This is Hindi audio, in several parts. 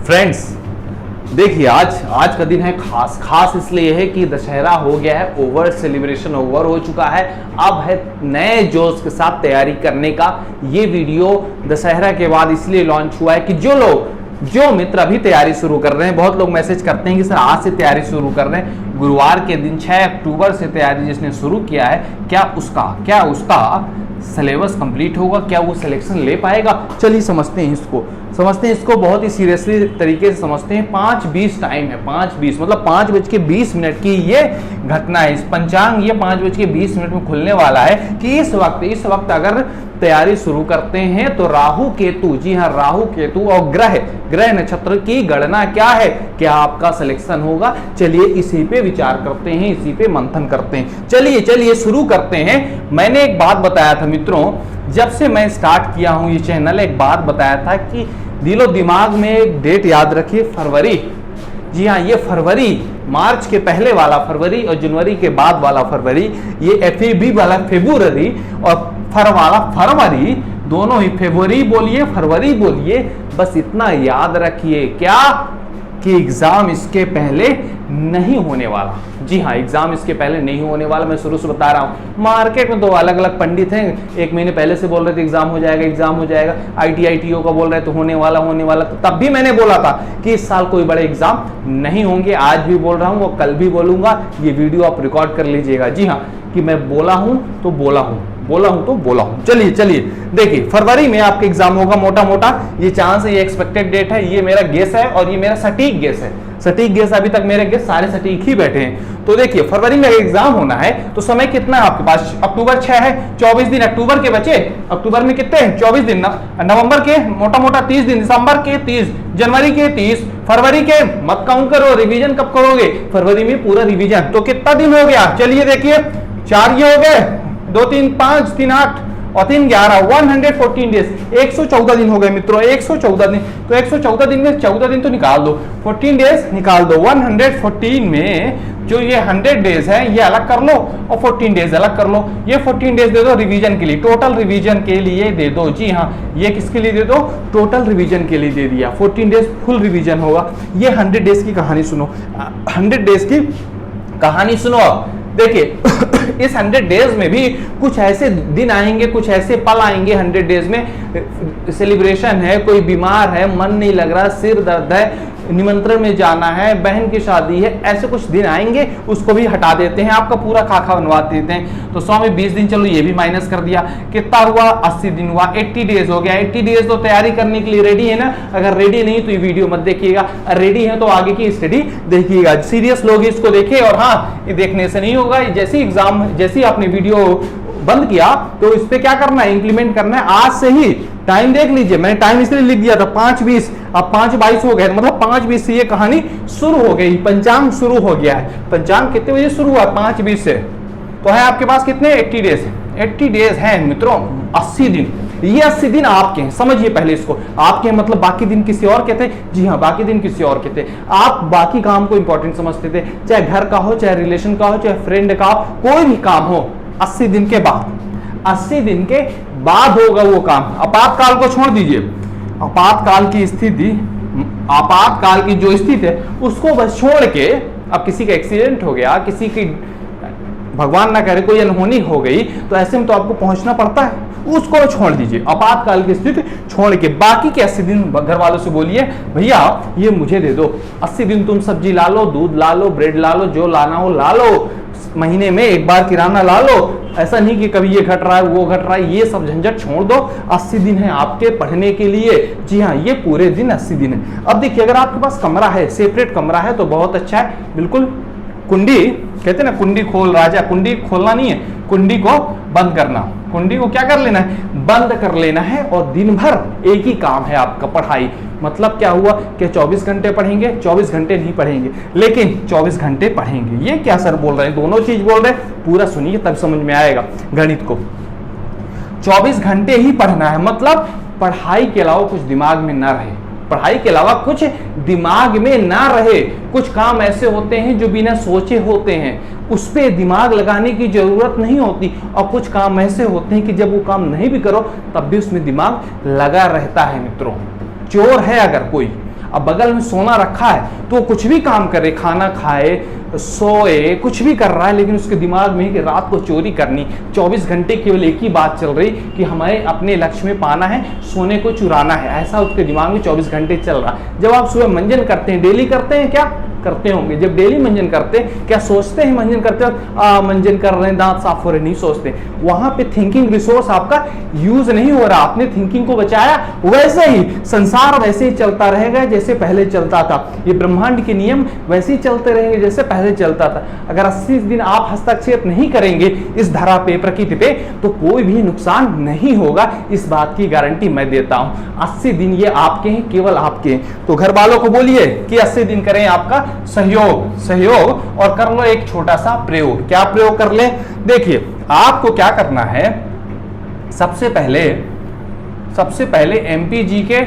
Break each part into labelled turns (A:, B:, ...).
A: फ्रेंड्स देखिए आज का दिन है खास इसलिए है कि दशहरा हो गया है, ओवर सेलिब्रेशन ओवर हो चुका है। अब है नए जोश के साथ तैयारी करने का। ये वीडियो दशहरा के बाद इसलिए लॉन्च हुआ है कि जो मित्र अभी तैयारी शुरू कर रहे हैं, बहुत लोग मैसेज करते हैं कि सर आज से तैयारी शुरू कर रहे हैं। गुरुवार के दिन 6 अक्टूबर से तैयारी जिसने शुरू किया है, क्या उसका सिलेबस कंप्लीट होगा, क्या वो सिलेक्शन ले पाएगा? चलिए समझते हैं इसको बहुत ही सीरियसली तरीके से समझते हैं। 5:20 टाइम है, 5:20 मतलब 5:20 की ये घटना है। इस पंचांग ये 5:20 में खुलने वाला है कि इस वक्त अगर तैयारी शुरू करते हैं तो राहु केतु, जी हाँ राहु केतु और ग्रह नक्षत्र की गणना क्या है, क्या आपका सिलेक्शन होगा? चलिए इसी पे विचार करते हैं, इसी पे मंथन करते हैं। चलिए शुरू करते हैं। मैंने एक बात बताया था मित्रों, जब से मैं स्टार्ट किया हूं ये चैनल, एक बात बताया था कि दिलो दिमाग में एक डेट याद रखिए, फरवरी। जी हाँ, ये फरवरी, मार्च के पहले वाला फरवरी और जनवरी के बाद वाला फरवरी, ये FAB वाला फेब्रुअरी और वाला फरवरी, दोनों ही फरवरी बोलिए फरवरी बोलिए, बस इतना याद रखिए क्या कि एग्जाम इसके पहले नहीं होने वाला। जी हाँ, एग्जाम इसके पहले नहीं होने वाला। मैं शुरू से बता रहा हूँ, मार्केट में तो अलग अलग पंडित हैं, एक महीने पहले से बोल रहे थे एग्जाम हो जाएगा। ITO का बोल रहे तो होने वाला। तो तब भी मैंने बोला था कि इस साल कोई बड़े एग्जाम नहीं होंगे। आज भी बोल रहा हूँ, वो कल भी बोलूंगा। ये वीडियो आप रिकॉर्ड कर लीजिएगा। जी हाँ, कि मैं बोला हूँ तो बोला हूँ। चलिए देखिए, फरवरी में आपका एग्जाम होगा मोटा ये चांस है, ये एक्सपेक्टेड डेट है, ये मेरा गेस है और ये मेरा सटीक गेस है। सटीक गेस, अभी तक मेरे गेस सारे सटीक ही बैठे हैं। तो देखिए फरवरी में एग्जाम होना है तो समय कितना है आपके पास? अक्टूबर 6 है, 24 दिन अक्टूबर के बचे। अक्टूबर में कितने हैं? 24 दिन। नवंबर के मोटा 30 दिन, दिसंबर के 30, जनवरी के 30, फरवरी के मत काउंट करो। रिवीजन कब करोगे? फरवरी में पूरा रिवीजन। तो कितना दिन हो गया? चलिए देखिए, 4 ये हो गए, 2 3 5 3 8 और 3 11, 114 डेज, 114 दिन हो गए मित्रों, 114 दिन। तो 114 दिन में 14 दिन तो निकाल दो, 14 डेज निकाल दो। 114 में जो ये 100 डेज है ये अलग कर लो और 14 डेज अलग कर लो। ये 14 डेज दे दो रिवीजन के लिए, टोटल रिवीजन के लिए दे दो। जी हाँ, ये किसके लिए दे दो? टोटल रिवीजन के लिए दे दिया। 14 डेज फुल रिवीजन होगा। ये 100 डेज की कहानी सुनो, 100 डेज की कहानी सुनो। देखिए इस 100 डेज में भी कुछ ऐसे दिन आएंगे, कुछ ऐसे पल आएंगे 100 डेज में। सेलिब्रेशन है, कोई बीमार है, मन नहीं लग रहा, सिर दर्द है, निमंत्रण में जाना है, बहन की शादी है, ऐसे कुछ दिन आएंगे, उसको भी हटा देते हैं, आपका पूरा खाका बनवा देते हैं। तो 100 में 20 दिन, चलो ये भी माइनस कर दिया। कितना हुआ? 80 दिन हुआ, 80 डेज हो गया। 80 डेज तो तैयारी करने के लिए रेडी है ना? अगर रेडी नहीं तो ये वीडियो मत देखिएगा, रेडी है तो आगे की स्टडी देखिएगा। सीरियस लोग इसको देखे। और हाँ, ये देखने से नहीं होगा, जैसी आपने वीडियो बंद किया तो इस पे क्या करना है? इंप्लीमेंट करना है आज से ही। टाइम देख लीजिए, मैंने टाइम इसलिए लिख दिया था 5:20, अब 5:22 हो गए, मतलब 5:20 से ये कहानी शुरू हो गई, पंचांग शुरू हो गया है। पंचांग कितने बजे शुरू हुआ? 5:20 से। तो है आपके पास कितने? 80 डेज। 80 डेज है मित्रों, 80 दिन। ये 80 दिन आपके हैं, समझिए पहले इसको। आपके मतलब बाकी दिन किसी और के थे। जी हाँ, बाकी दिन किसी और के थे। आप बाकी काम को इंपॉर्टेंट समझते थे, चाहे घर का हो, चाहे रिलेशन का हो, चाहे फ्रेंड का हो, कोई भी काम हो। 80 दिन के बाद, 80 दिन के बाद होगा वो काम। आपातकाल को छोड़ दीजिए, आपातकाल की स्थिति, आपातकाल की जो स्थिति है उसको बस छोड़ के, अब किसी का एक्सीडेंट हो गया, किसी की भगवान ना करे कोई अनहोनी हो गई, तो ऐसे में तो आपको पहुंचना पड़ता है, उसको छोड़ दीजिए। आपातकाल की स्थिति छोड़ के बाकी के 80 दिन घर वालों से बोलिए भैया ये मुझे दे दो। 80 दिन तुम सब्जी ला लो, दूध ला लो, ब्रेड ला लो, जो लाना हो ला लो, महीने में एक बार किराना ला लो। ऐसा नहीं कि कभी ये घट रहा है वो घट रहा है, ये सब झंझट छोड़ दो। 80 दिन है आपके पढ़ने के लिए। जी हाँ, ये पूरे दिन 80 दिन है। अब देखिए, अगर आपके पास कमरा है, सेपरेट कमरा है तो बहुत अच्छा है। बिल्कुल कुंडी, कहते हैं ना कुंडी खोल राजा, कुंडी खोलना नहीं है, कुंडी को बंद करना। कुंडी को क्या कर लेना है? बंद कर लेना है। और दिन भर एक ही काम है आपका, पढ़ाई। मतलब क्या हुआ कि 24 घंटे पढ़ेंगे? 24 घंटे नहीं पढ़ेंगे, लेकिन 24 घंटे पढ़ेंगे। ये क्या सर बोल रहे हैं? दोनों चीज बोल रहे हैं, पूरा सुनिए तब समझ में आएगा गणित को। 24 घंटे ही पढ़ना है, मतलब पढ़ाई के अलावा कुछ दिमाग में ना रहे, पढ़ाई के अलावा कुछ दिमाग में ना रहे। कुछ काम ऐसे होते हैं जो बिना सोचे होते हैं, उस पर दिमाग लगाने की जरूरत नहीं होती, और कुछ काम ऐसे होते हैं कि जब वो काम नहीं भी करो तब भी उसमें दिमाग लगा रहता है। मित्रों, चोर है अगर कोई, अब बगल में सोना रखा है तो वो कुछ भी काम करे, खाना खाए, सोए, कुछ भी कर रहा है, लेकिन उसके दिमाग में कि रात को चोरी करनी, 24 घंटे केवल एक ही बात चल रही कि हमें अपने लक्ष्य में पाना है, सोने को चुराना है, ऐसा उसके दिमाग में 24 घंटे चल रहा। जब आप सुबह मंजन करते हैं, डेली करते हैं, क्या करते होंगे, जब डेली मंजन करते हैं क्या सोचते हैं मंजन करते हो मंजन कर रहे हैं, दांत साफ हो रहे, नहीं सोचते। वहां पे थिंकिंग रिसोर्स आपका यूज नहीं हो रहा, आपने थिंकिंग को बचाया। वैसे ही संसार वैसे ही चलता रहेगा जैसे पहले चलता था, ये ब्रह्मांड के नियम वैसे ही चलते रहेंगे जैसे पहले चलता था। अगर 80 दिन आप हस्तक्षेप नहीं करेंगे इस धरा पे, प्रकृति पे, तो कोई भी नुकसान नहीं होगा, इस बात की गारंटी मैं देता हूं। 80 दिन ये आपके हैं, केवल आपके हैं। तो घर वालों को बोलिए कि 80 दिन करें आपका सहयोग और कर लो एक छोटा सा प्रयोग। क्या प्रयोग कर ले? देखिए आपको क्या करना है, सबसे पहले एमपीजी के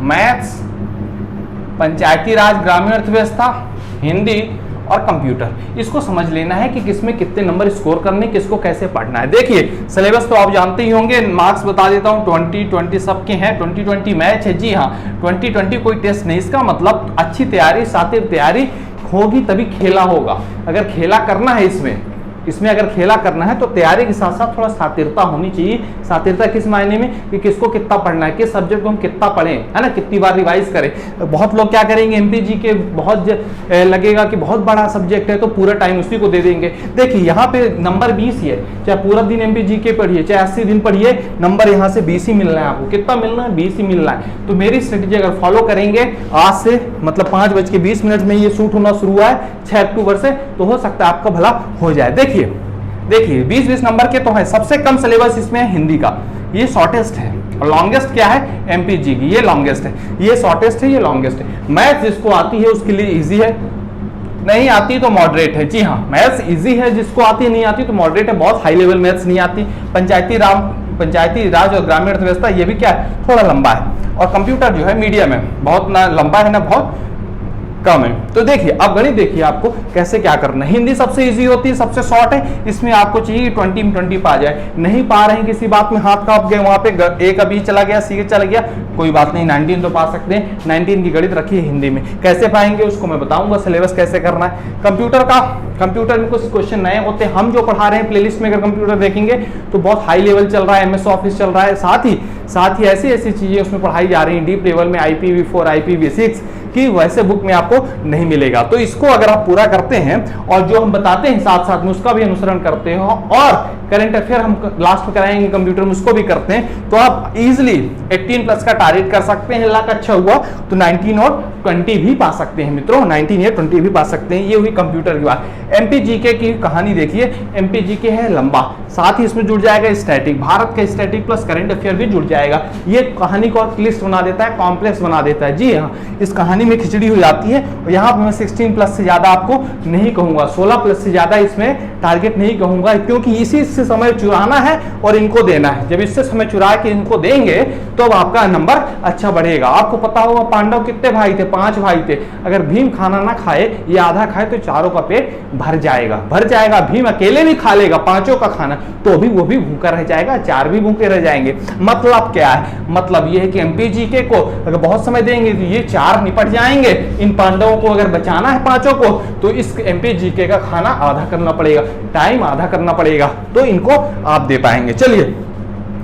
A: मैथ्स, पंचायती राज ग्रामीण अर्थव्यवस्था, हिंदी और कंप्यूटर, इसको समझ लेना है कि किसमें कितने नंबर स्कोर करने, किसको कैसे पढ़ना है। देखिए सिलेबस तो आप जानते ही होंगे, मार्क्स बता देता हूं, 20 सबके हैं, 20 मैच है। जी हाँ, 20 कोई टेस्ट नहीं, इसका मतलब अच्छी तैयारी, सातिर तैयारी होगी तभी खेला होगा। अगर खेला करना है इसमें अगर खेला करना है तो तैयारी के साथ साथ थोड़ा सातिरता होनी चाहिए। सातिरता किस मायने में कि किसको कितना पढ़ना है, किस सब्जेक्ट को हम कितना पढ़ें, है ना, कितनी बार रिवाइज करें। बहुत लोग क्या करेंगे, एमपीजी के बहुत लगेगा कि बहुत बड़ा सब्जेक्ट है तो पूरा टाइम उसी को दे देंगे। देखिए यहाँ पे नंबर 20 ही है, चाहे पूरा दिन एमपीजी के पढ़िए, चाहे 80 दिन पढ़िए, नंबर यहाँ से 20 ही मिलना है आपको। कितना मिलना है? 20 ही मिलना है। तो मेरी स्ट्रेटेजी अगर फॉलो करेंगे आज से, मतलब 5:20 में ये शूट होना शुरू हुआ है 6 अक्टूबर से, तो हो सकता है आपका भला हो जाए। देखिए 20 नंबर के तो है। सबसे कम सिलेबस इसमें है हिंदी का, ये शॉर्टेस्ट है, और लॉन्गेस्ट क्या है? एमपीजी की, ये लॉन्गेस्ट है, ये शॉर्टेस्ट है, ये लॉन्गेस्ट है। मैथ जिसको आती है उसके लिए इजी है, नहीं आती तो मॉडरेट है। जी हाँ, मैथ्स इजी है, जिसको आती है नहीं आती तो मॉडरेट है, बहुत हाई लेवल मैथ्स नहीं आती। पंचायती राज और ग्रामीण अर्थव्यवस्था ये भी क्या है, थोड़ा लंबा है। और कंप्यूटर जो है मीडियम है, बहुत ना लंबा है ना बहुत कम है। तो देखिए अब गणित देखिए आपको कैसे क्या करना है। हिंदी सबसे इजी होती है, सबसे शॉर्ट है, इसमें आपको चाहिए 20 में 20 पा जाए। नहीं पा रहे हैं किसी बात में, हाथ कांप गए, वहां पे ए का बी चला गया, सी चला गया, कोई बात नहीं, 19 तो पा सकते हैं। 19 की गणित रखिए हिंदी में, कैसे पाएंगे उसको मैं बताऊंगा, सिलेबस कैसे करना है। कंप्यूटर में कुछ क्वेश्चन नए होते हैं, हम जो पढ़ा रहे हैं प्लेलिस्ट में अगर कंप्यूटर देखेंगे तो बहुत हाई लेवल चल रहा है, एमएस ऑफिस चल रहा है, साथ ही ऐसी चीजें उसमें पढ़ाई जा रही हैं डीप लेवल में, IPv4 IPv6 कि वैसे बुक में आपको नहीं मिलेगा। तो इसको अगर आप पूरा करते हैं और जो हम बताते हैं साथ में उसका भी अनुसरण करते हो, और करंट अफेयर हम लास्ट में कराएंगे कंप्यूटर में, उसको भी करते हैं, तो आप इजीली 18+ का टारगेट कर सकते हैं। लाख अच्छा हुआ तो 19 और 20 भी पा सकते हैं मित्रों, 19 या 20 भी पा सकते हैं। ये हुई कंप्यूटर की बात। एमपीजीके की कहानी देखिए, एमपीजीके है लंबा, साथ ही इसमें जुड़ जाएगा स्टैटिक, भारत का स्टैटिक प्लस करंट अफेयर भी जुड़ जाएगा। ये कहानी को और क्लिष्ट बना देता है, कॉम्प्लेक्स बना देता है। जी हाँ, इस कहानी में खिचड़ी हो जाती है। और यहाँ पर मैं 16+ से ज्यादा आपको नहीं कहूंगा, 16+ से ज्यादा इसमें टारगेट नहीं कहूंगा, क्योंकि इसी से समय चुराना है और इनको देना है। जब इससे समय चुरा के इनको देंगे तो अब आपका नंबर अच्छा बढ़ेगा। आपको पता होगा पांडव कितने भाई थे? 5 भाई थे। अगर भीम खाना ना खाए या आधा खाए तो चारों का पेट भर जाएगा। भीम अकेले भी खा लेगा 5 का खाना तो भी वो भी भूखा रह जाएगा, 4 भी भूखे रह जाएंगे। मतलब क्या है? मतलब ये है कि एमपीजीके को अगर बहुत समय देंगे तो ये 4 निपट जाएंगे। इन पांडवों को अगर बचाना है 5 को तो इस एमपीजीके का खाना आधा करना पड़ेगा, टाइम आधा करना पड़ेगा, तो इनको आप दे पाएंगे। चलिए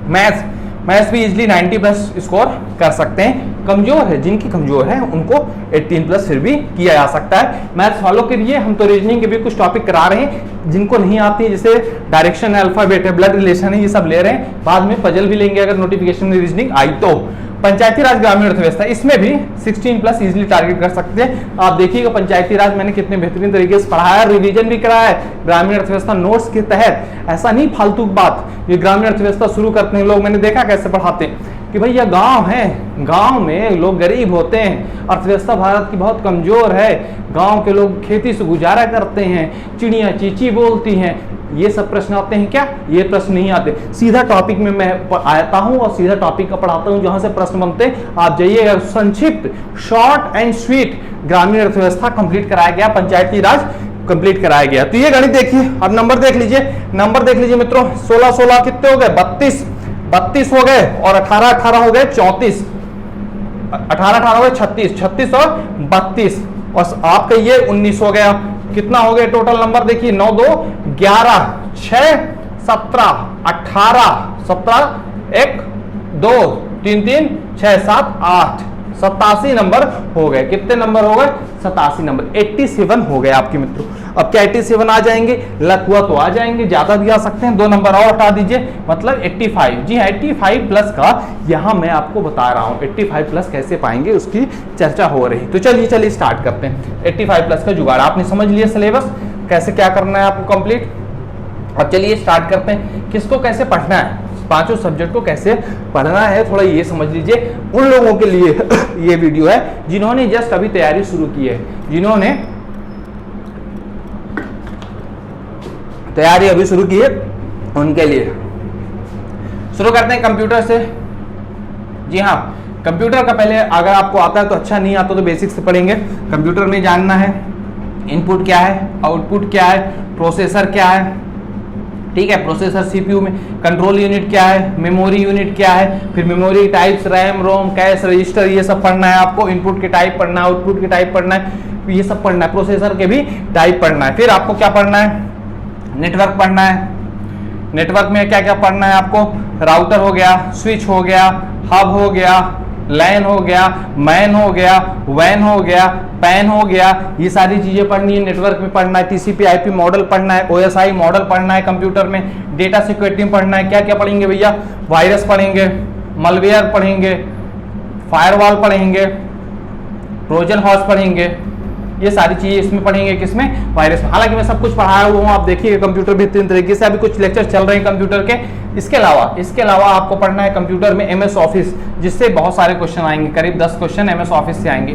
A: मैथ्स भी इजीली 90+ स्कोर कर सकते हैं। कमजोर है, जिनकी कमजोर है उनको 18+ फिर भी किया जा सकता है। मैथ्स वालों के लिए हम तो रीजनिंग के भी कुछ टॉपिक करा रहे हैं, जिनको नहीं आती है जैसे डायरेक्शन है, अल्फाबेट है, ब्लड रिलेशन है, ये सब ले रहे हैं। बाद में पजल भी लेंगे अगर नोटिफिकेशन में रीजनिंग आई तो। पंचायती राज ग्रामीण अर्थव्यवस्था, इसमें भी 16+ इजीली टारगेट कर सकते हैं। आप देखिएगा पंचायती राज मैंने कितने बेहतरीन तरीके से पढ़ाया, रिवीजन भी कराया है ग्रामीण अर्थव्यवस्था नोट्स के तहत। ऐसा नहीं फालतू बात, ये ग्रामीण अर्थव्यवस्था शुरू करते हैं लोग, मैंने देखा कैसे पढ़ाते हैं कि भैया गांव है, गांव में लोग गरीब होते हैं, अर्थव्यवस्था भारत की बहुत कमजोर है, गांव के लोग खेती से गुजारा करते हैं, चिड़िया चींची बोलती हैं, ये सब प्रश्न आते हैं क्या? ये प्रश्न नहीं आते। सीधा टॉपिक में मैं आता हूं और सीधा टॉपिक का पढ़ाता हूं, जहां से प्रश्न बनते हैं आप जाइएगा। संक्षिप्त, शॉर्ट एंड स्वीट ग्रामीण अर्थव्यवस्था कंप्लीट कराया गया, पंचायती राज कंप्लीट कराया गया। तो ये गणित देखिए, अब नंबर देख लीजिए मित्रों, 16 कितने हो गए? 32 हो गए, और 18 हो गए 34। 18 18 हो गए 36, 36 और 32 और आपका ये 19 हो गया। कितना हो गया टोटल नंबर देखिए, 9 2 11 6 17 18 17 1 2 3 3 6 7 8 87 नंबर हो गए। कितने नंबर हो गए? 87 नंबर, 87 हो गए आपके मित्रों। अब क्या 87 आ जाएंगे? लक हुआ तो आ जाएंगे, ज्यादा भी आ सकते हैं, 2 नंबर और हटा दीजिए, मतलब 85। जी हाँ, 85 प्लस का यहां मैं आपको बता रहा हूं, 85 प्लस कैसे पाएंगे उसकी चर्चा हो रही। तो चलिए स्टार्ट करते हैं। 85 प्लस का जुगाड़ आपने समझ लिया, सिलेबस कैसे क्या करना है आपको कंप्लीट। अब चलिए स्टार्ट करते हैं, किसको कैसे पढ़ना है, पांचों सब्जेक्ट को कैसे पढ़ना है, थोड़ा ये समझ लीजिए। उन लोगों के लिए ये वीडियो है जिन्होंने जस्ट अभी तैयारी शुरू की है, जिन्होंने तैयारी अभी शुरू की है, उनके लिए। शुरू करते हैं कंप्यूटर से। जी हाँ, कंप्यूटर का पहले अगर आपको आता है तो अच्छा, नहीं आता तो बेसिक से पढ़ेंगे। कंप्यूटर में जानना है इनपुट क्या है, आउटपुट क्या है, प्रोसेसर क्या है, ठीक है, प्रोसेसर सीपीयू में, कंट्रोल यूनिट क्या है, मेमोरी यूनिट क्या है, फिर memory types, RAM ROM cash register, ये सब पढ़ना है आपको। इनपुट के टाइप पढ़ना है, आउटपुट के टाइप पढ़ना है, ये सब पढ़ना है। प्रोसेसर के भी टाइप पढ़ना है। फिर आपको क्या पढ़ना है? नेटवर्क पढ़ना है। नेटवर्क में क्या क्या पढ़ना है आपको? राउटर हो गया, स्विच हो गया, हब हो गया, लैन हो गया, मैन हो गया, वैन हो गया, पैन हो गया, ये सारी चीजें पढ़नी है। नेटवर्क में पढ़ना है, टीसीपी आईपी मॉडल पढ़ना है, ओएसआई मॉडल पढ़ना है कंप्यूटर में, डेटा सिक्योरिटी में पढ़ना है। क्या क्या पढ़ेंगे भैया? वायरस पढ़ेंगे, मलवेयर पढ़ेंगे, फायरवॉल पढ़ेंगे, ट्रोजन हॉर्स पढ़ेंगे, ये सारी चीजें इसमें पढ़ेंगे। किसमें? वायरस में। हालांकि मैं सब कुछ पढ़ाया हुआ हूँ, आप देखिएगा कंप्यूटर बेहतरीन तरीके से, अभी कुछ लेक्चर चल रहे हैं कंप्यूटर के। इसके अलावा आपको पढ़ना है कंप्यूटर में एमएस ऑफिस, जिससे बहुत सारे क्वेश्चन आएंगे, करीब 10 क्वेश्चन एमएस ऑफिस से आएंगे।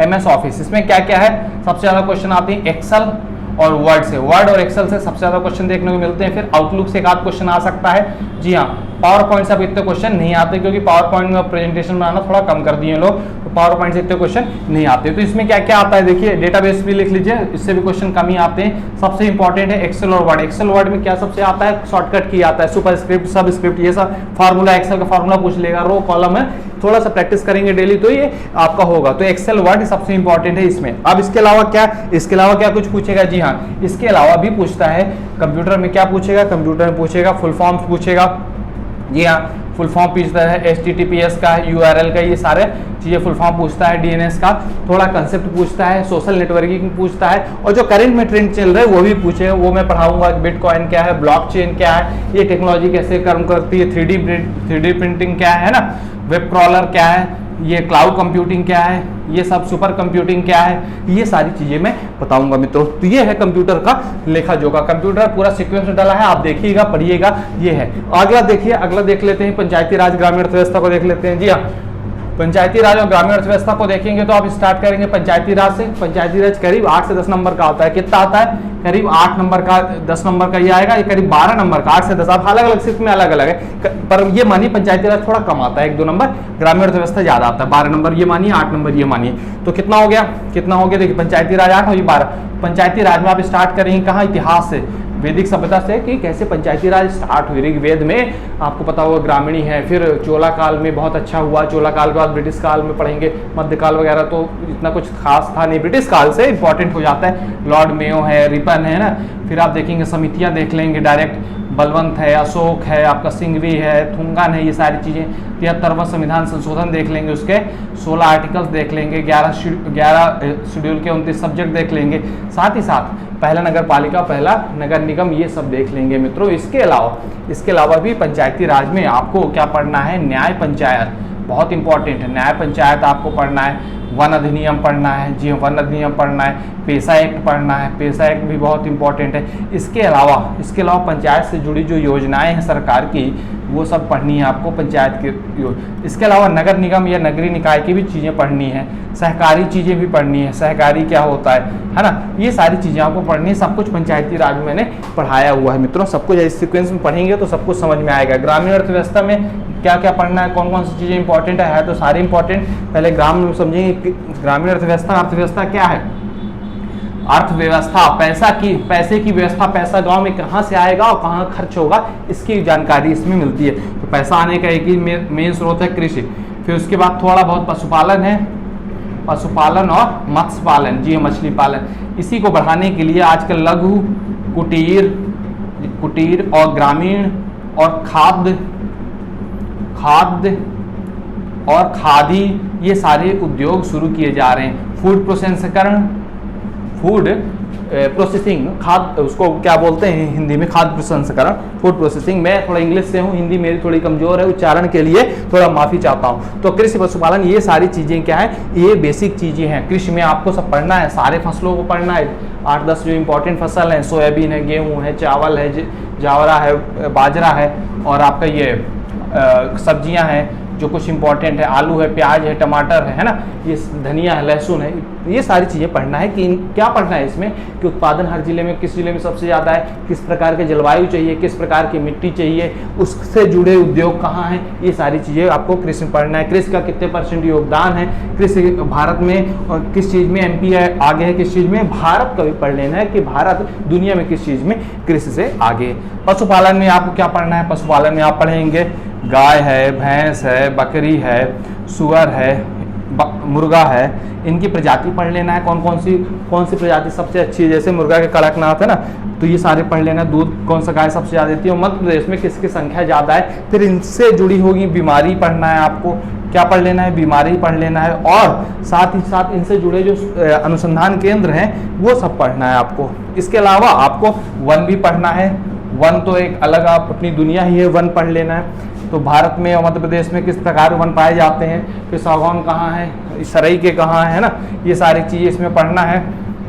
A: एमएस ऑफिस, इसमें क्या क्या है? सबसे ज्यादा क्वेश्चन आते हैं एक्सेल और वर्ड से, वर्ड और एक्सेल से सबसे ज्यादा क्वेश्चन देखने को मिलते हैं। फिर आउटलुक से एक आध क्वेश्चन आ सकता है। जी हाँ, पावर पॉइंट से अब इतने क्वेश्चन नहीं आते, क्योंकि पावर पॉइंट में प्रेजेंटेशन बनाना थोड़ा कम कर दिए लोग, तो पावर पॉइंट से इतने क्वेश्चन नहीं आते। तो इसमें क्या क्या आता है देखिए, डेटाबेस भी लिख लीजिए, इससे भी क्वेश्चन कम ही आते हैं। सबसे इंपॉर्टेंट है एक्सेल और वर्ड। एक्सेल वर्ड में क्या सबसे आता है? शॉर्टकट की आता है, सुपर स्क्रिप्ट, सब स्क्रिप्ट, ये सब फार्मूला, एक्सेल का फार्मूला पूछ लेगा, रो कॉलम है, थोड़ा सा प्रैक्टिस करेंगे डेली तो ये आपका होगा। तो एक्सेल वर्ड सबसे इंपॉर्टेंट है इसमें। अब इसके अलावा क्या कुछ पूछेगा? जी हाँ, इसके अलावा भी पूछता है कंप्यूटर में। क्या पूछेगा? कंप्यूटर में पूछेगा फुल फॉर्म पूछेगा। जी हाँ, फुल फॉर्म पूछता है, HTTPS का, URL का, ये सारे चीज़ें फुल फॉर्म पूछता है। DNS का थोड़ा कंसेप्ट पूछता है, सोशल नेटवर्किंग पूछता है, और जो करंट में ट्रेंड चल रहा है वो भी पूछेगा, वो मैं पढ़ाऊंगा। बिटकॉइन क्या है, ब्लॉकचेन क्या है, ये टेक्नोलॉजी कैसे काम करती है, 3D प्रिंटिंग क्या है ना, वेब क्रॉलर क्या है, ये क्लाउड कंप्यूटिंग क्या है, ये सब सुपर कंप्यूटिंग क्या है, ये सारी चीजें मैं बताऊंगा मित्रों। तो ये है कंप्यूटर का लेखा जोखा। कंप्यूटर पूरा सीक्वेंस में डाला है, आप देखिएगा, पढ़िएगा, ये है। अगला देखिए, अगला देख लेते हैं पंचायती राज ग्रामीण अर्थव्यवस्था को देख लेते हैं। जी हाँ, पंचायती राज और ग्रामीण अर्थव्यवस्था को देखेंगे तो आप स्टार्ट करेंगे पंचायती राज से। पंचायती राज करीब 8 से 10 नंबर का आता है। कितना आता है? करीब 8 नंबर का, 10 नंबर का ये आएगा, ये करीब 12 नंबर का, 8 से 10। आप अलग अलग सिर्फ में अलग अलग है, पर ये मानिए पंचायती राज थोड़ा कम आता है, 1-2 नंबर। ग्रामीण अर्थव्यवस्था ज्यादा आता है, 12 नंबर ये मानिए, 8 नंबर ये मानिए। तो कितना हो गया? देखिए, पंचायती राज 8 और ये 12। पंचायती राज में आप स्टार्ट करेंगे कहाँ? इतिहास से, वैदिक सभ्यता से, कि कैसे पंचायती राज स्टार्ट हुई। ऋग्वेद में आपको पता होगा ग्रामीणी है, फिर चोला काल में बहुत अच्छा हुआ, चोला काल के बाद ब्रिटिश काल में पढ़ेंगे, मध्यकाल वगैरह तो इतना कुछ खास था नहीं, ब्रिटिश काल से इंपॉर्टेंट हो जाता है। लॉर्ड मेयो है, रिपन है ना, फिर आप देखेंगे समितियां देख लेंगे डायरेक्ट, बलवंत है, अशोक है, आपका सिंघवी है, थुंगन है, ये सारी चीज़ें। 73वां संविधान संशोधन देख लेंगे, उसके 16 आर्टिकल्स देख लेंगे, 11 शेड्यूल के 29 सब्जेक्ट देख लेंगे। साथ ही साथ पहला नगर पालिका, पहला नगर निगम, ये सब देख लेंगे मित्रों। इसके अलावा भी पंचायती राज में आपको क्या पढ़ना है? न्याय पंचायत, बहुत इंपॉर्टेंट है। न्याय पंचायत आपको पढ़ना है, वन अधिनियम पढ़ना है। जी वन अधिनियम पढ़ना है, पेशा एक्ट पढ़ना है, पेशा एक्ट भी बहुत इंपॉर्टेंट है। इसके अलावा पंचायत से जुड़ी जो योजनाएं हैं सरकार की, वो सब पढ़नी है आपको पंचायत के। इसके अलावा नगर निगम या नगरीय निकाय की भी चीज़ें पढ़नी है, सहकारी चीज़ें भी पढ़नी है, सहकारी क्या होता है ना, ये सारी चीज़ें आपको पढ़नी है। सब कुछ पंचायती राज में मैंने पढ़ाया हुआ है मित्रों, सब कुछ इस सीक्वेंस में पढ़ेंगे तो सब कुछ समझ में आएगा। ग्रामीण अर्थव्यवस्था में क्या क्या पढ़ना है, कौन कौन सी चीज़ें इंपॉर्टेंट है तो सारी इंपॉर्टेंट। पहले समझेंगे ग्रामीण अर्थव्यवस्था क्या है। अर्थव्यवस्था, पैसे की व्यवस्था, पैसा गांव में कहाँ से आएगा और कहाँ खर्च होगा, इसकी जानकारी इसमें मिलती है। तो पैसा आने का एक ही मेन स्रोत है कृषि। फिर उसके बाद थोड़ा बहुत पशुपालन है, पशुपालन और मत्स्य पालन, जी मछली पालन। इसी को बढ़ाने के लिए आजकल लघु, कुटीर और ग्रामीण और खाद्य और खादी, ये सारे उद्योग शुरू किए जा रहे हैं। फूड प्रसंस्करण, फूड प्रोसेसिंग, खाद्य उसको क्या बोलते हैं हिंदी में, खाद्य प्रसंस्करण, फूड प्रोसेसिंग। मैं थोड़ा इंग्लिश से हूँ, हिंदी मेरी थोड़ी कमजोर है, उच्चारण के लिए थोड़ा माफी चाहता हूँ। तो कृषि पशुपालन, ये सारी चीजें क्या है, ये बेसिक चीजें हैं। कृषि में आपको सब पढ़ना है, सारे फसलों को पढ़ना है। 8-10 जो इंपॉर्टेंट फसल हैं, सोयाबीन है, गेहूँ है, चावल है, जावरा है, बाजरा है, और आपका ये सब्जियां हैं जो कुछ इंपॉर्टेंट है, आलू है, प्याज है, टमाटर है ना, ये धनिया है, लहसुन है, ये सारी चीज़ें पढ़ना है। कि क्या पढ़ना है इसमें कि उत्पादन हर जिले में, किस जिले में सबसे ज़्यादा है, किस प्रकार के जलवायु चाहिए, किस प्रकार की मिट्टी चाहिए, उससे जुड़े उद्योग कहाँ हैं, ये सारी चीज़ें आपको कृषि में पढ़ना है। कृषि का कितने % योगदान है कृषि भारत में, और किस चीज़ में MP आगे है, किस चीज़ में, भारत का भी पढ़ लेना है कि भारत दुनिया में किस चीज़ में कृषि से आगे। पशुपालन में आपको क्या पढ़ना है, पशुपालन में आप पढ़ेंगे गाय है, भैंस है, बकरी है, सुअर है, मुर्गा है, इनकी प्रजाति पढ़ लेना है। कौन सी प्रजाति सबसे अच्छी है, जैसे मुर्गा के कड़कनाथ है ना, तो ये सारे पढ़ लेना है। दूध कौन सा गाय सबसे ज़्यादा देती है, मध्य प्रदेश में किसकी संख्या ज़्यादा है। फिर इनसे जुड़ी होगी बीमारी पढ़ना है आपको, क्या पढ़ लेना है, बीमारी पढ़ लेना है, और साथ ही साथ इनसे जुड़े जो अनुसंधान केंद्र हैं वो सब पढ़ना है आपको। इसके अलावा आपको वन भी पढ़ना है। वन तो एक अलग आप अपनी दुनिया ही है, वन पढ़ लेना है। तो भारत में और मध्य प्रदेश में किस प्रकार वन पाए जाते हैं, फिर सागौन कहाँ है, सरई के कहाँ है ना, ये सारी चीज़ें इसमें पढ़ना है।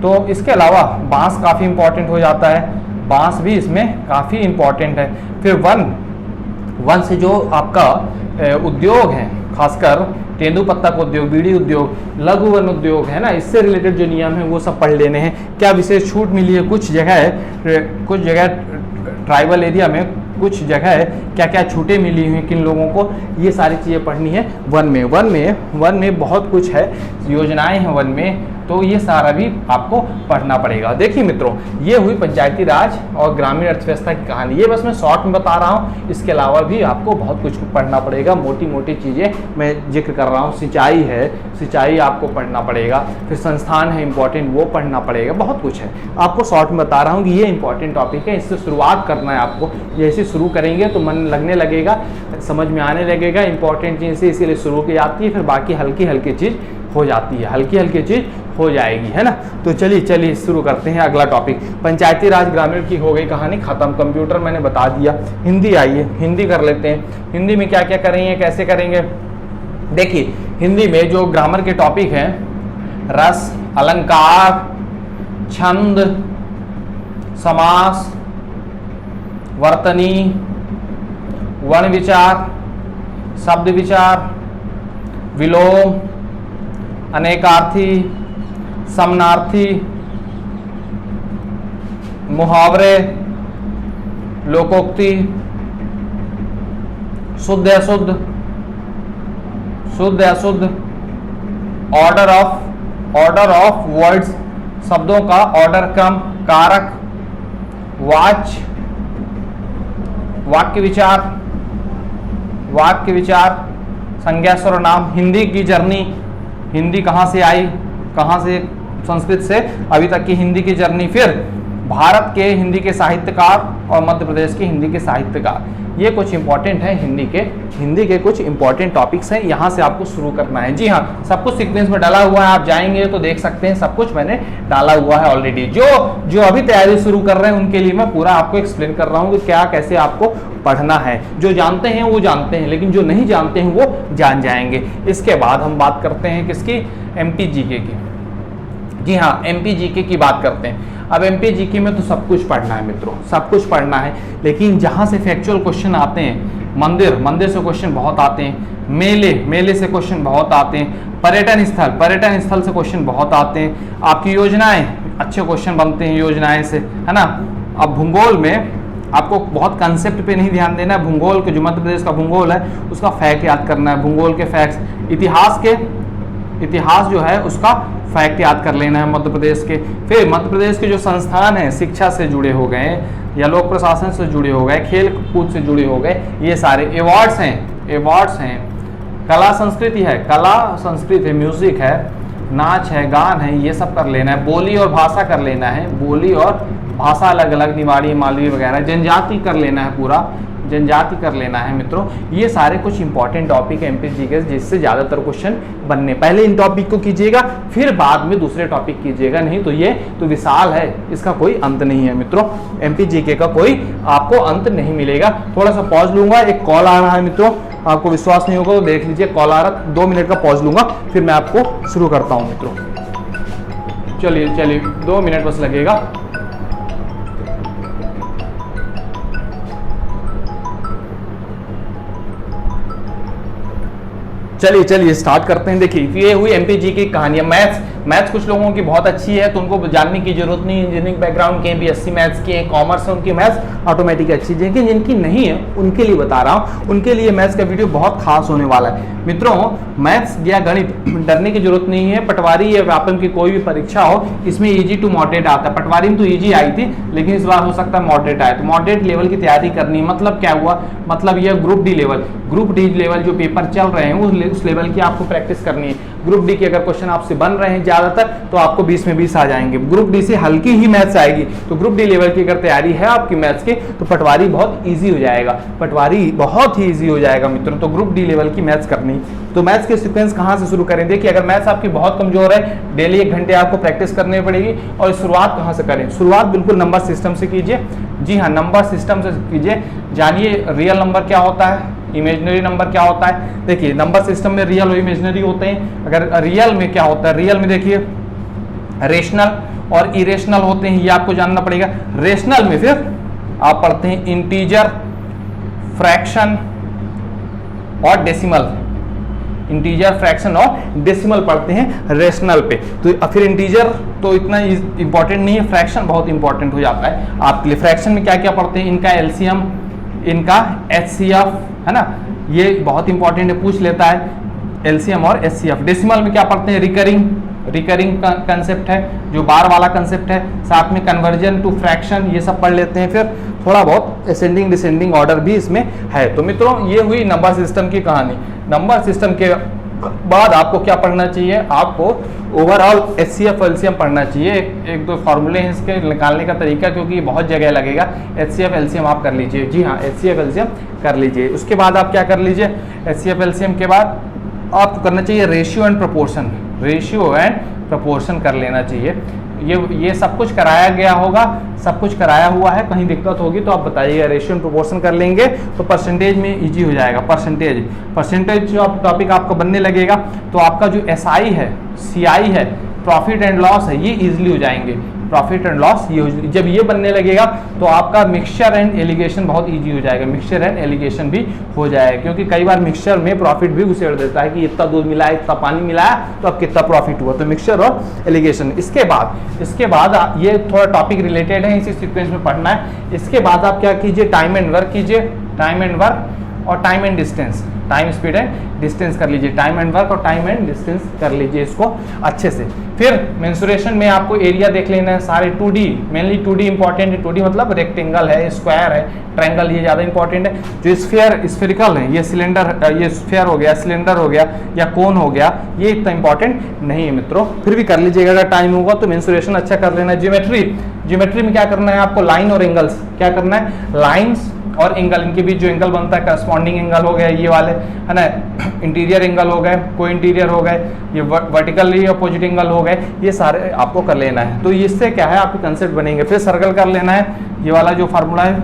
A: तो इसके अलावा बांस काफ़ी इंपॉर्टेंट हो जाता है, बांस भी इसमें काफ़ी इंपॉर्टेंट है। फिर वन से जो आपका उद्योग है, खासकर तेंदुपत्ता का उद्योग, बीड़ी उद्योग, लघु वन उद्योग है ना, इससे रिलेटेड जो नियम है वो सब पढ़ लेने हैं। क्या विशेष छूट मिली है, कुछ जगह ट्राइबल एरिया में कुछ जगह क्या क्या छूटें मिली हुई किन लोगों को, ये सारी चीज़ें पढ़नी है वन में बहुत कुछ है, योजनाएं हैं वन में, तो ये सारा भी आपको पढ़ना पड़ेगा। देखिए मित्रों, ये हुई पंचायती राज और ग्रामीण अर्थव्यवस्था की कहानी। ये बस मैं शॉर्ट में बता रहा हूँ, इसके अलावा भी आपको बहुत कुछ पढ़ना पड़ेगा। मोटी चीज़ें मैं जिक्र कर रहा हूँ, सिंचाई है, सिंचाई आपको पढ़ना पड़ेगा, फिर संस्थान है इंपॉर्टेंट, वो पढ़ना पड़ेगा, बहुत कुछ है। आपको शॉर्ट में बता रहा हूँ कि ये इंपॉर्टेंट टॉपिक है, इससे शुरुआत करना है आपको। जैसे शुरू करेंगे तो मन लगने लगेगा, समझ में आने लगेगा, इंपॉर्टेंट चीज़ से इसीलिए शुरू की जाती है, फिर बाकी हल्की चीज़ हो जाती है, हल्की चीज़ हो जाएगी, है ना। तो चलिए शुरू करते हैं अगला टॉपिक। पंचायती राज ग्रामीण की हो गई कहानी खत्म, कंप्यूटर मैंने बता दिया। हिंदी, आइए हिंदी कर लेते हैं। हिंदी में क्या क्या करेंगे, कैसे करेंगे। देखिए हिंदी में जो ग्रामर के टॉपिक हैं, रस, अलंकार, छंद, समास, वर्तनी, वर्ण विचार, शब्द विचार, विलोम, अनेकार्थी, समनार्थी, मुहावरे, लोकोक्ति, शुद्ध अशुद्ध, ऑर्डर ऑफ वर्ड्स, शब्दों का ऑर्डर क्रम, कारक, वाच्य, वाक्य विचार, संज्ञा सर्वनाम। हिंदी की जर्नी, हिंदी कहाँ से आई, कहाँ से, संस्कृत से अभी तक की हिंदी की जर्नी। फिर भारत के हिंदी के साहित्यकार और मध्य प्रदेश के हिंदी के साहित्यकार, ये कुछ इंपॉर्टेंट है हिंदी के कुछ इंपॉर्टेंट टॉपिक्स हैं, यहाँ से आपको शुरू करना है। जी हाँ, सब कुछ सीक्वेंस में डाला हुआ है, आप जाएंगे तो देख सकते हैं, सब कुछ मैंने डाला हुआ है ऑलरेडी। जो अभी तैयारी शुरू कर रहे हैं उनके लिए मैं पूरा आपको एक्सप्लेन कर रहा हूँ कि क्या कैसे आपको पढ़ना है। जो जानते हैं वो जानते हैं, लेकिन जो नहीं जानते हैं वो जान जाएंगे। इसके बाद हम बात करते हैं किसकी, MP GK की। जी हाँ, MP GK की बात करते हैं। अब MP GK में तो सब कुछ पढ़ना है मित्रों, सब कुछ पढ़ना है, लेकिन जहाँ से फैक्चुअल क्वेश्चन आते हैं, मंदिर से क्वेश्चन बहुत आते हैं, मेले से क्वेश्चन बहुत आते हैं, पर्यटन स्थल से क्वेश्चन बहुत आते हैं, आपकी योजनाएं, अच्छे क्वेश्चन बनते हैं योजनाएं से, है ना। अब भूगोल में आपको बहुत कंसेप्ट पे नहीं ध्यान देना है, भूगोल के जो मध्य प्रदेश का भूगोल है उसका फैक्ट याद करना है, भूगोल के फैक्ट्स। इतिहास जो है उसका फैक्ट याद कर लेना है मध्य प्रदेश के। फिर मध्य प्रदेश के जो संस्थान हैं, शिक्षा से जुड़े हो गए या लोक प्रशासन से जुड़े हो गए, खेल कूद से जुड़े हो गए, ये सारे अवार्ड्स हैं, कला संस्कृति है, कला संस्कृति है, म्यूजिक है, नाच है, गान है, ये सब कर लेना है। बोली और भाषा कर लेना है, बोली और भाषा अलग अलग, निवाड़ी मालवी वगैरह। जनजाति कर लेना है, पूरा जनजाति कर लेना है मित्रों। ये सारे कुछ इंपॉर्टेंट टॉपिक है एमपीजी के, जिससे ज़्यादातर क्वेश्चन बनने। पहले इन टॉपिक को कीजिएगा, फिर बाद में दूसरे टॉपिक कीजिएगा, नहीं तो ये तो विशाल है, इसका कोई अंत नहीं है मित्रों। एमपीजीके का कोई आपको अंत नहीं मिलेगा। थोड़ा सा पॉज लूंगा, एक कॉल आ रहा है मित्रों, आपको विश्वास नहीं होगा तो देख लीजिए, कॉल आ रहा, 2 मिनट का पॉज लूंगा, फिर मैं आपको शुरू करता हूँ मित्रों। चलिए 2 मिनट बस लगेगा। चलिए स्टार्ट करते हैं। देखिए ये हुई एमपीजी की कहानियां। मैथ्स कुछ लोगों की बहुत अच्छी है तो उनको जानने की जरूरत नहीं। इंजीनियरिंग बैकग्राउंड के, बीएससी मैथ्स के, कॉमर्स है, उनकी मैथ्स ऑटोमेटिक अच्छी है। लेकिन जिनकी नहीं है उनके लिए बता रहा हूँ, उनके लिए मैथ्स का वीडियो बहुत खास होने वाला है मित्रों। मैथ्स या गणित डरने की जरूरत नहीं है। पटवारी या व्यापम की कोई भी परीक्षा हो, इसमें ईजी टू मॉडरेट आता है। पटवारी में तो ईजी आई थी, लेकिन इस बार हो सकता है मॉडरेट आए। तो मॉडरेट लेवल की तैयारी करनी, मतलब क्या हुआ, मतलब यह ग्रुप डी लेवल जो पेपर चल रहे हैं उस लेवल की आपको प्रैक्टिस करनी है। ग्रुप डी के अगर क्वेश्चन आपसे बन रहे हैं ज्यादातर, तो आपको 20 में 20 आ जाएंगे। ग्रुप डी से हल्की ही मैथ्स आएगी, तो ग्रुप डी लेवल की अगर तैयारी है आपकी मैथ्स की, तो पटवारी बहुत इजी हो जाएगा। पटवारी बहुत ही इजी हो जाएगा मित्रों। तो ग्रुप डी लेवल की मैथ्स करनी। तो मैथ्स के सीक्वेंस कहाँ से शुरू करें? देखिए, अगर मैथ्स आपकी बहुत कमजोर है, डेली 1 घंटे आपको प्रैक्टिस करनी पड़ेगी। और शुरुआत कहाँ से करें? शुरुआत बिल्कुल नंबर सिस्टम से कीजिए। जी हाँ, नंबर सिस्टम से कीजिए। जानिए रियल नंबर क्या होता है, इमेजिनरी नंबर क्या होता है। देखिए, नंबर सिस्टम में रियल और इमेजिनरी होते हैं। अगर रियल में क्या होता है, रियल में देखिए रेशनल और इरेशनल होते हैं, ये आपको जानना पड़ेगा। रेशनल में फिर आप पढ़ते हैं इंटीजर, फ्रैक्शन और डेसिमल। इंटीजर, फ्रैक्शन और डेसिमल पढ़ते हैं रेशनल पे। तो फिर इंटीजर तो इतना इंपॉर्टेंट नहीं है, फ्रैक्शन बहुत इंपॉर्टेंट हो जाता है आपके लिए। फ्रैक्शन में क्या क्या पढ़ते हैं? इनका एलसीएम, इनका एचसीएफ, है ना, ये बहुत इंपॉर्टेंट है, पूछ लेता है एलसीएम और एचसीएफ। डेसिमल में क्या पढ़ते हैं? रिकरिंग कंसेप्ट है, जो बार वाला कंसेप्ट है। साथ में कन्वर्जन टू फ्रैक्शन, ये सब पढ़ लेते हैं। फिर थोड़ा बहुत असेंडिंग डिसेंडिंग ऑर्डर भी इसमें है। तो मित्रों, ये हुई नंबर सिस्टम की कहानी। नंबर सिस्टम के बाद आपको क्या पढ़ना चाहिए? आपको ओवरऑल एचसीएफ एलसीएम पढ़ना चाहिए। एक दो फॉर्मूले हैं इसके निकालने का तरीका, क्योंकि बहुत जगह लगेगा। एचसीएफ एलसीएम आप कर लीजिए। जी हाँ, एचसीएफ एलसीएम कर लीजिए। उसके बाद आप क्या कर लीजिए? एचसीएफ एलसीएम के बाद आपको करना चाहिए रेशियो एंड प्रपोर्शन कर लेना चाहिए। ये सब कुछ कराया गया होगा, सब कुछ कराया हुआ है। कहीं दिक्कत होगी तो आप बताइएगा। रेशियो एंड प्रोपोर्शन कर लेंगे तो परसेंटेज में इजी हो जाएगा। परसेंटेज जो टॉपिक आपका बनने लगेगा, तो आपका जो एसआई है, सीआई है, प्रॉफिट एंड लॉस है, ये इजीली हो जाएंगे। प्रॉफिट एंड लॉस जब ये बनने लगेगा, तो आपका मिक्सचर एंड एलिगेशन बहुत इजी हो जाएगा। मिक्सचर एंड एलिगेशन भी हो जाएगा, क्योंकि कई बार मिक्सचर में प्रॉफिट भी उसेड़ देता है कि इतना दूध मिलाया, इतना पानी मिलाया, तो अब कितना प्रॉफिट हुआ। तो मिक्सचर और एलिगेशन। इसके बाद ये थोड़ा टॉपिक रिलेटेड है, इसी सीक्वेंस में पढ़ना है। इसके बाद आप क्या कीजिए? टाइम एंड वर्क कीजिए। टाइम एंड वर्क और time and distance, time speed and distance कर लीजिए। टाइम एंड वर्क और टाइम एंड डिस्टेंस कर लीजिए इसको अच्छे से। फिर मेंसुरेशन में आपको एरिया देख लेना है सारे। 2D, मेनली 2D इंपॉर्टेंट है। 2D मतलब रेक्टेंगल है, स्क्वायर है, ट्रायंगल, ये ज़्यादा इंपॉर्टेंट है। जो स्फेरिकल है, ये सिलेंडर, ये स्फेयर हो गया, सिलेंडर हो गया या कोन हो गया, ये इतना इंपॉर्टेंट नहीं है मित्रों। फिर भी कर लीजिएगा, अगर टाइम होगा तो मेंसुरेशन अच्छा कर लेना है। ज्योमेट्री में क्या करना है आपको? लाइन और एंगल्स। क्या करना है? लाइन्स और एंगल, इनके बीच जो एंगल बनता है, करस्पॉन्डिंग एंगल हो गए ये वाले, है ना, इंटीरियर एंगल हो गए, को इंटीरियर हो गए, ये वर्टिकली अपोजिट एंगल हो गए, ये सारे आपको कर लेना है। तो इससे क्या है, आपके कंसेप्ट बनेंगे। फिर सर्कल कर लेना है, ये वाला जो फार्मूला है,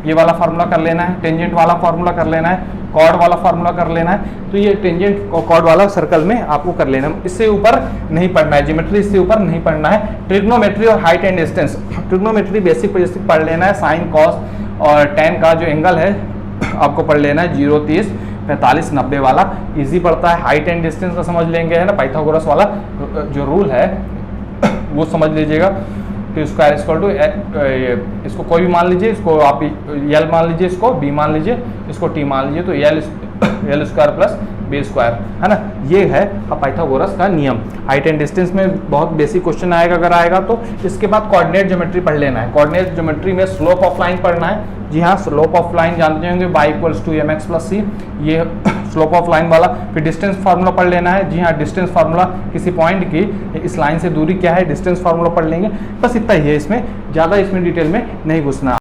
A: ये वाला फार्मूला कर लेना है। टेंजेंट वाला फार्मूला कर लेना है। कॉर्ड वाला फार्मूला कर लेना है। तो ये टेंजेंट और कॉर्ड वाला सर्कल में आपको कर लेना है। इससे ऊपर नहीं पढ़ना है। ज्योमेट्री इससे ऊपर नहीं पढ़ना है। ट्रिग्नोमेट्री और height and distance. Trigonometry basic पढ़ लेना है। साइन, कॉस और tan का जो एंगल है आपको पढ़ लेना है। 0, 30, 45, 90 वाला इजी पड़ता है। हाइट एंड डिस्टेंस का समझ लेंगे, है ना, पाइथागोरस वाला जो रूल है वो समझ लीजिएगा। तो स्क्वायर इक्वल टू, इसको कोई भी मान लीजिए, इसको आप L मान लीजिए, इसको B मान लीजिए, इसको T मान लीजिए। तो L square plus B square, है ना। ये है पाइथागोरस का नियम। हाइट एंड डिस्टेंस में बहुत बेसिक क्वेश्चन आएगा, अगर आएगा तो। इसके बाद कोऑर्डिनेट ज्योमेट्री पढ़ लेना है। कोऑर्डिनेट ज्योमेट्री में स्लोप ऑफ लाइन पढ़ना है। जी हाँ, स्लोप ऑफ लाइन जानते होंगे, y equals to mx plus c, ये स्लोप ऑफ लाइन वाला। फिर डिस्टेंस फार्मूला पढ़ लेना है। जी हाँ, डिस्टेंस फार्मूला किसी पॉइंट की इस लाइन से दूरी क्या है, डिस्टेंस फार्मूला पढ़ लेंगे। बस इतना ही है, इसमें ज़्यादा इसमें डिटेल में नहीं घुसना।